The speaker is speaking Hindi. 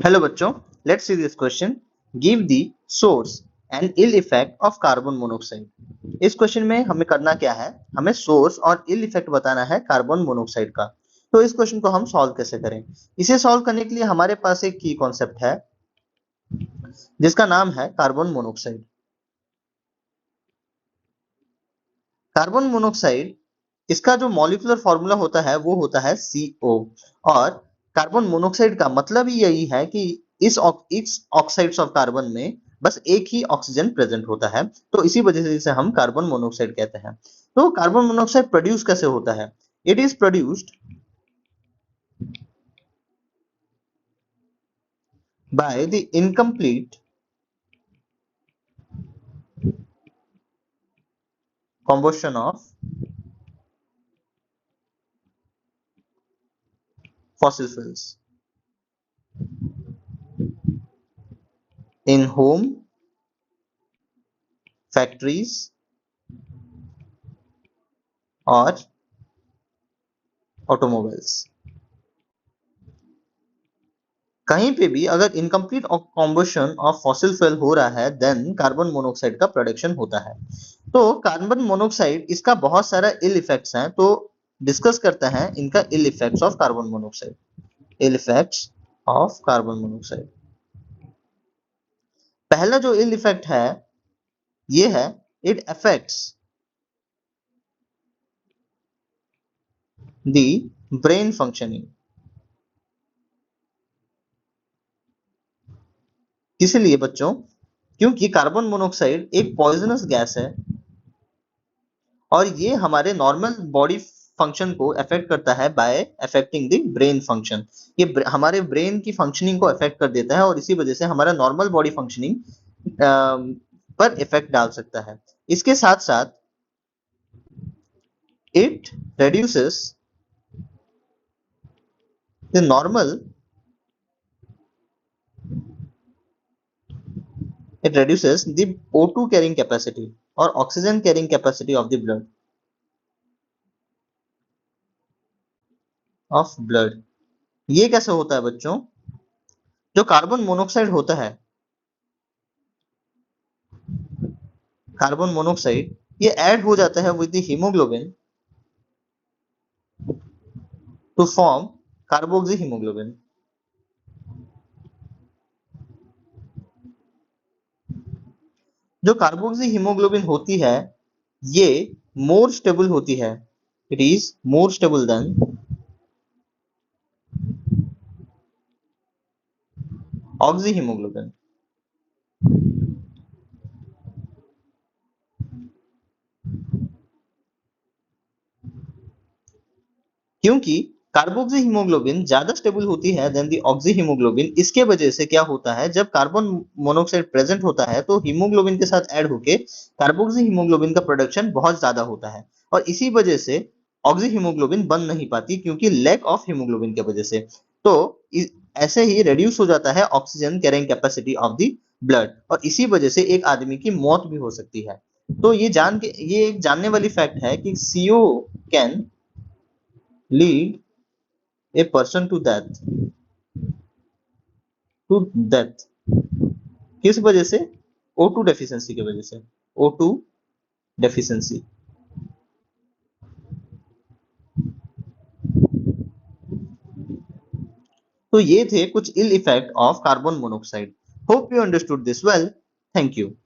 हेलो बच्चों, let's see this question. Give the source and ill effect of carbon monoxide. इस क्वेश्चन में हमें करना क्या है, हमें सोर्स और इल इफेक्ट बताना है कार्बन मोनोक्साइड का। तो इस क्वेश्चन को हम सॉल्व कैसे करें? इसे सॉल्व करने के लिए हमारे पास एक की कॉन्सेप्ट है जिसका नाम है कार्बन मोनोक्साइड। कार्बन मोनोक्साइड, इसका जो मॉलिक्यूलर फॉर्मूला होता है वो होता है CO। और कार्बन मोनोक्साइड का मतलब ही यही है कि इस ऑक्साइड्स ऑफ कार्बन में बस एक ही ऑक्सीजन प्रेजेंट होता है, तो इसी वजह से इसे हम कार्बन मोनोक्साइड कहते हैं। तो कार्बन मोनोक्साइड प्रोड्यूस कैसे होता है? It is produced by the incomplete combustion of fossil fuels in home, factories और ऑटोमोबाइल्स। कहीं पे भी अगर incomplete combustion of fossil fuel हो रहा है देन कार्बन मोनोक्साइड का प्रोडक्शन होता है। तो कार्बन मोनोक्साइड, इसका बहुत सारा इल इफेक्ट्स हैं, तो डिस्कस करते हैं इनका ill effects of carbon monoxide. Ill effects of carbon monoxide, पहला जो इल इफेक्ट है ये है it affects the brain functioning. इसलिए बच्चों, क्योंकि कार्बन मोनोक्साइड एक पॉइजनस गैस है और ये हमारे नॉर्मल बॉडी फंक्शन को अफेक्ट करता है by affecting the brain function. ये हमारे ब्रेन की फंक्शनिंग को अफेक्ट कर देता है और इसी वजह से हमारा नॉर्मल बॉडी फंक्शनिंग पर इफेक्ट डाल सकता है। इसके साथ साथ it reduces the normal it reduces the O2 carrying capacity or oxygen carrying capacity of the blood। ये कैसे होता है बच्चों? जो कार्बन मोनोक्साइड होता है, कार्बन मोनोक्साइड ये ऐड हो जाता है with the haemoglobin to form carboxy haemoglobin. जो कार्बोक्सी हीमोग्लोबिन होती है ये मोर स्टेबल होती है। It is more stable than oxy haemoglobin. क्योंकि कार्बोक्सी हीमोग्लोबिन ज्यादा स्टेबल होती है देन दी ऑक्सी हीमोग्लोबिन, इसके वजह से क्या होता है, जब कार्बन मोनोक्साइड प्रेजेंट होता है तो हीमोग्लोबिन के साथ ऐड होके कार्बोक्सी हीमोग्लोबिन का प्रोडक्शन बहुत ज्यादा होता है और इसी वजह से ऑक्सी हीमोग्लोबिन बन नहीं पाती क्योंकि लैक ऑफ हीमोग्लोबिन की वजह से। तो ऐसे ही रेड्यूस हो जाता है oxygen carrying capacity of the blood और इसी वजह से एक आदमी की मौत भी हो सकती है। तो ये एक जानने वाली फैक्ट है कि CO can lead a person to death। किस वजह से? O2 डेफिशिएंसी की वजह से। O2 deficiency. तो ये थे कुछ ill effect of carbon monoxide. Hope you understood this well. Thank you.